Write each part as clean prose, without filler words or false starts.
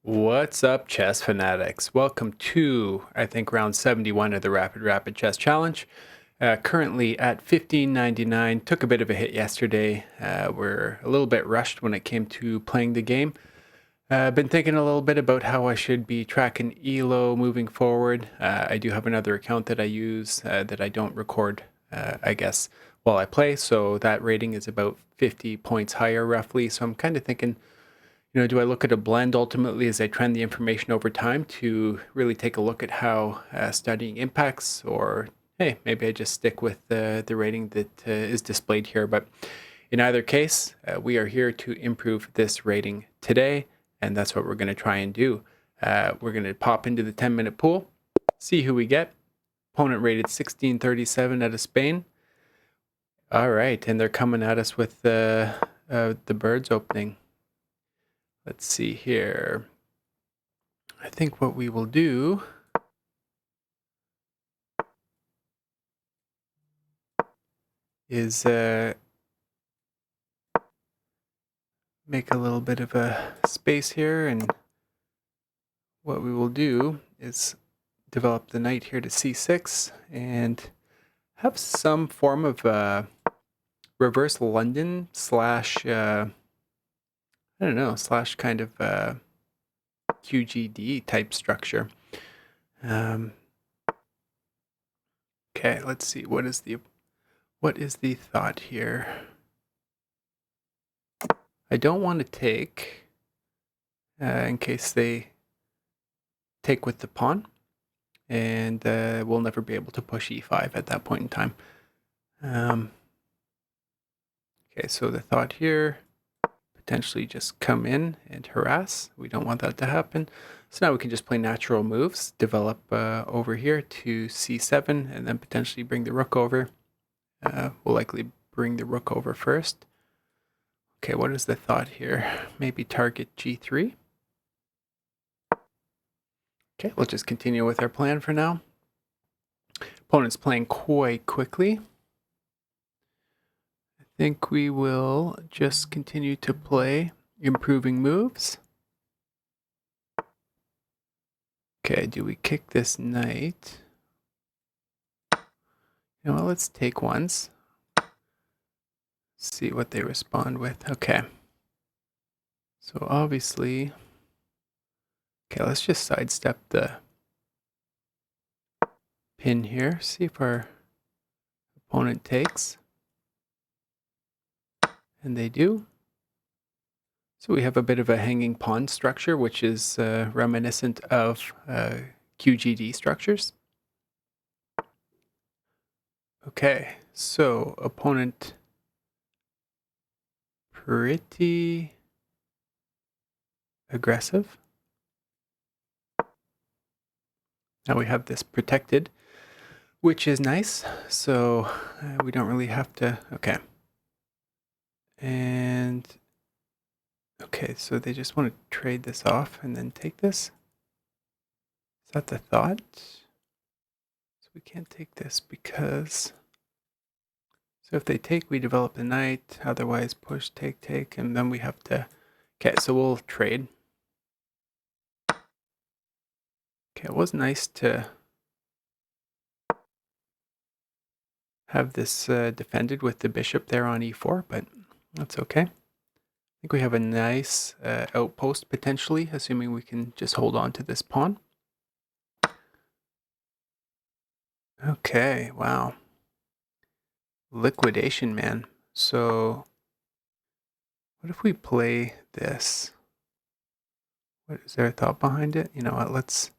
What's up, chess fanatics? Welcome to, I think, round 71 of the Rapid Chess Challenge. Currently at 1599. Took a bit of a hit yesterday. We're a little bit rushed when it came to playing the game. Been thinking a little bit about how I should be tracking ELO moving forward. I do have another account that I use that I don't record, I guess, while I play. So that rating is about 50 points higher roughly. So I'm kind of thinking, do I look at a blend ultimately as I trend the information over time to really take a look at how studying impacts, or hey, maybe I just stick with the rating that is displayed here. But in either case, we are here to improve this rating today, and that's what we're going to try and do. We're going to pop into the 10-minute pool, see who we get. Opponent rated 1637 out of Spain. All right, and they're coming at us with the birds opening. Let's see here. I think what we will do is make a little bit of a space here, and what we will do is develop the knight here to c6 and have some form of reverse London slash I don't know, slash kind of QGD type structure. Okay, let's see, what is the thought here? I don't want to take in case they take with the pawn, and we'll never be able to push e5 at that point in time. Okay, so the thought here, potentially just come in and harass. We don't want that to happen. So now we can just play natural moves, develop over here to c7, and then potentially bring the rook over. We'll likely bring the rook over first. Okay, what is the thought here? Maybe target g3. Okay, we'll just continue with our plan for now. Opponent's playing quite quickly. I think we will just continue to play improving moves. Okay, do we kick this knight? You know what, let's take once. See what they respond with. Okay. So obviously, okay, let's just sidestep the pin here. See if our opponent takes. And they do. So we have a bit of a hanging pawn structure, which is reminiscent of QGD structures. Okay, so opponent pretty aggressive. Now we have this protected, which is nice. So we don't really have to, okay. And okay, so they just want to trade this off and then take this. Is that the thought? So we can't take this because, so if they take, we develop the knight, otherwise push, take, and then we have to, okay, so we'll trade. Okay, it was nice to have this defended with the bishop there on e4, but that's okay. I think we have a nice outpost potentially, assuming we can just hold on to this pawn. Okay, wow. Liquidation, man. So what if we play this? What is there a thought behind it? You know what, let's,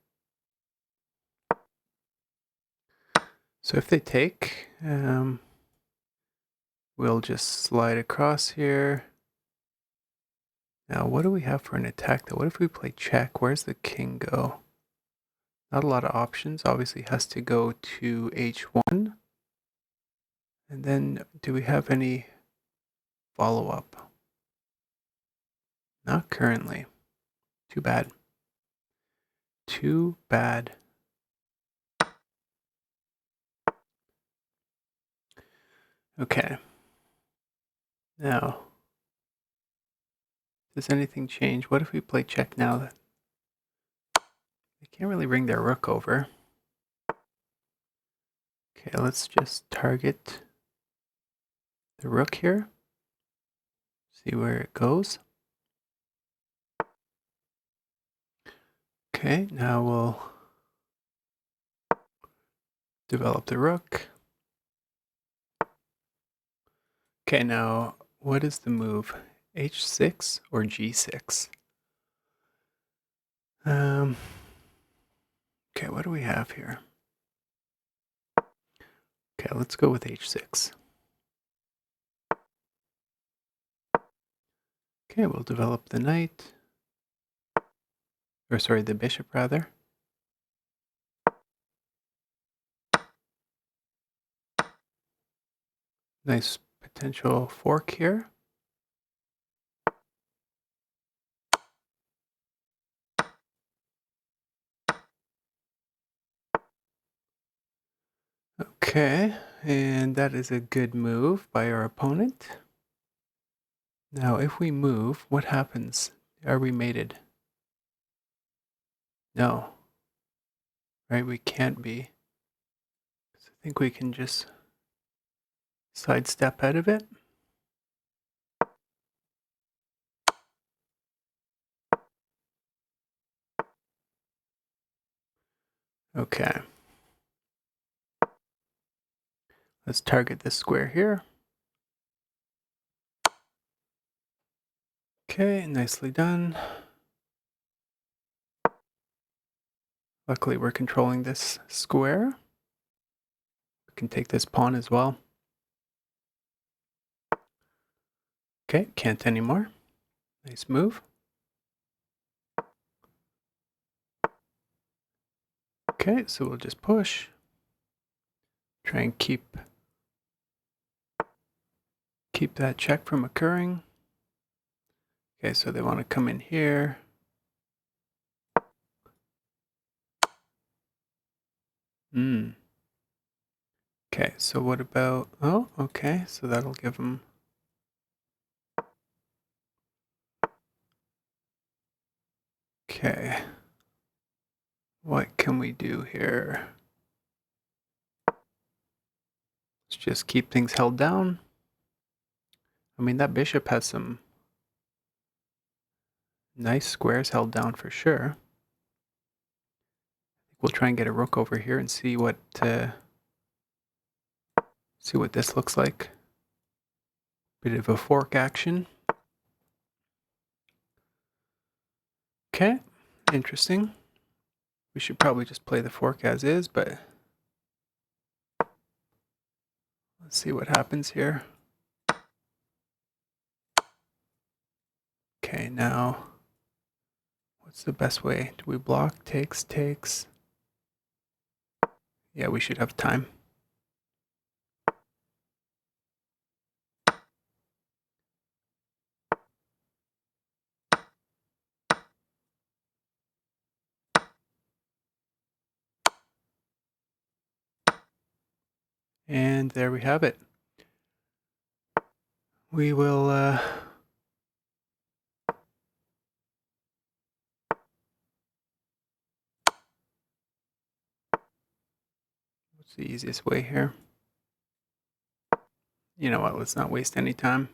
so if they take, we'll just slide across here. Now, what do we have for an attack though? What if we play check? Where's the king go? Not a lot of options. Obviously has to go to h1. And then do we have any follow-up? Not currently. Too bad. Too bad. Okay. Now, does anything change? What if we play check now? Can't really bring their rook over. Okay, let's just target the rook here. See where it goes. Okay, now we'll develop the rook. Okay, now what is the move? H6 or G6? Okay, what do we have here? Okay, let's go with H6. Okay, we'll develop the knight. Or sorry, the bishop rather. Nice potential fork here. Okay, and that is a good move by our opponent. Now, if we move, what happens? Are we mated? No. Right, we can't be. So I think we can just sidestep out of it. Okay. Let's target this square here. Okay, nicely done. Luckily, we're controlling this square. We can take this pawn as well. Okay, can't anymore. Nice move. Okay, so we'll just push. Try and keep that check from occurring. Okay, so they want to come in here. Okay, so what about, oh, okay, so that'll give them, okay. What can we do here? Let's just keep things held down. I mean, that bishop has some nice squares held down for sure. We'll try and get a rook over here and see what this looks like. Bit of a fork action. Okay, interesting. We should probably just play the fork as is, but let's see what happens here. Okay, now what's the best way? Do we block? Takes. Yeah, we should have time. And there we have it. We will what's the easiest way here? You know what, let's not waste any time.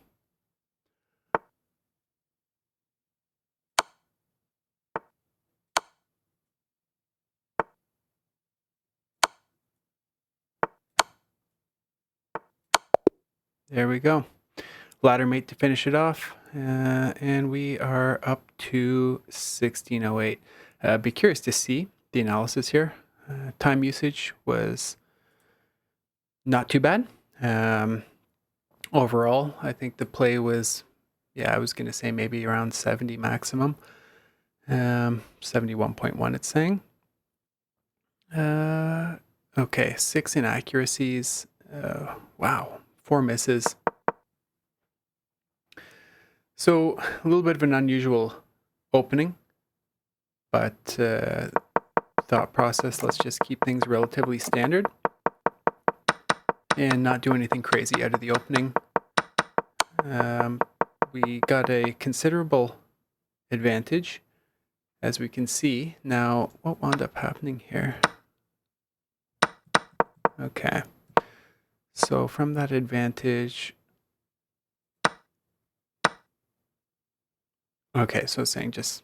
There we go. Ladder mate to finish it off. And we are up to 1608. Be curious to see the analysis here. Time usage was not too bad. Overall, I think the play was, yeah, I was going to say maybe around 70 maximum. 71.1 it's saying. Okay, 6 inaccuracies. Wow, 4 misses. So a little bit of an unusual opening, but thought process, let's just keep things relatively standard and not do anything crazy out of the opening. We got a considerable advantage as we can see. Now, what wound up happening here? Okay. So from that advantage... Okay, so it's saying just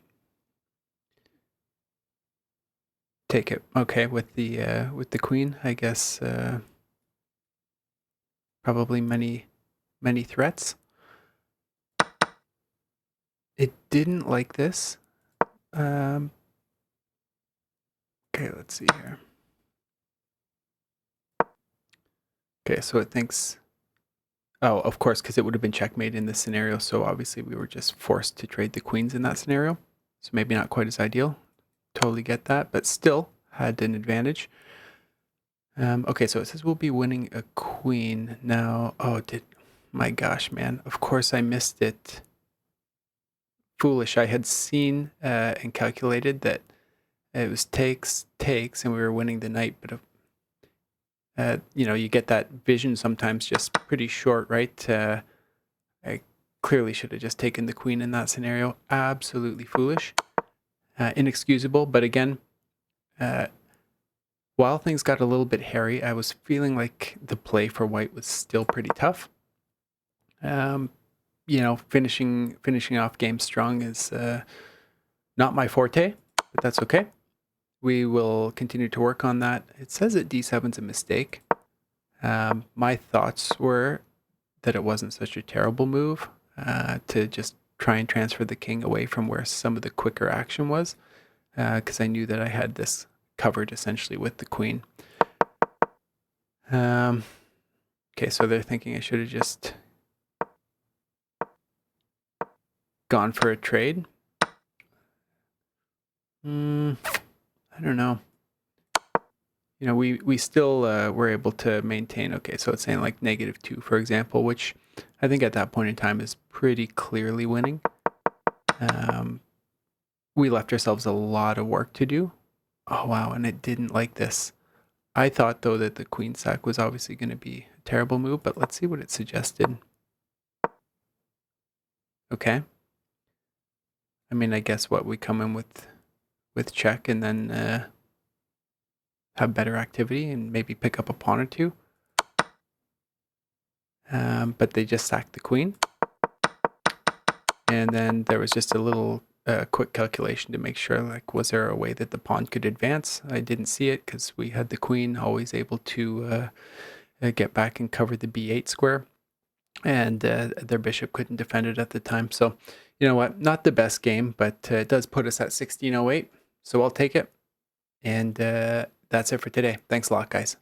take it. Okay, with the queen, I guess probably many threats. It didn't like this. Okay, let's see here. Okay, so it thinks... Oh, of course, because it would have been checkmate in this scenario, so obviously we were just forced to trade the queens in that scenario. So maybe not quite as ideal. Totally get that, but still had an advantage. Okay, so it says we'll be winning a queen now. Oh, my gosh, man. Of course I missed it. Foolish. I had seen and calculated that it was takes, and we were winning the knight, but you know, you get that vision sometimes just pretty short, right? I clearly should have just taken the queen in that scenario. Absolutely foolish. Inexcusable, but again, while things got a little bit hairy, I was feeling like the play for white was still pretty tough. You know, finishing off game strong is not my forte, but that's okay. We will continue to work on that. It says that d7's a mistake. My thoughts were that it wasn't such a terrible move to just try and transfer the king away from where some of the quicker action was, because I knew that I had this covered essentially with the queen. Okay, so they're thinking I should have just gone for a trade. I don't know. You know, we still were able to maintain. Okay, so it's saying like -2, for example, which I think at that point in time is pretty clearly winning. We left ourselves a lot of work to do. Oh, wow, and it didn't like this. I thought, though, that the queen sack was obviously going to be a terrible move, but let's see what it suggested. Okay. I mean, I guess what we come in with check and then have better activity and maybe pick up a pawn or two. But they just sacked the queen. And then there was just a little quick calculation to make sure, like, was there a way that the pawn could advance? I didn't see it because we had the queen always able to get back and cover the b8 square. And their bishop couldn't defend it at the time. So, you know what? Not the best game, but it does put us at 1608. So I'll take it. And that's it for today. Thanks a lot, guys.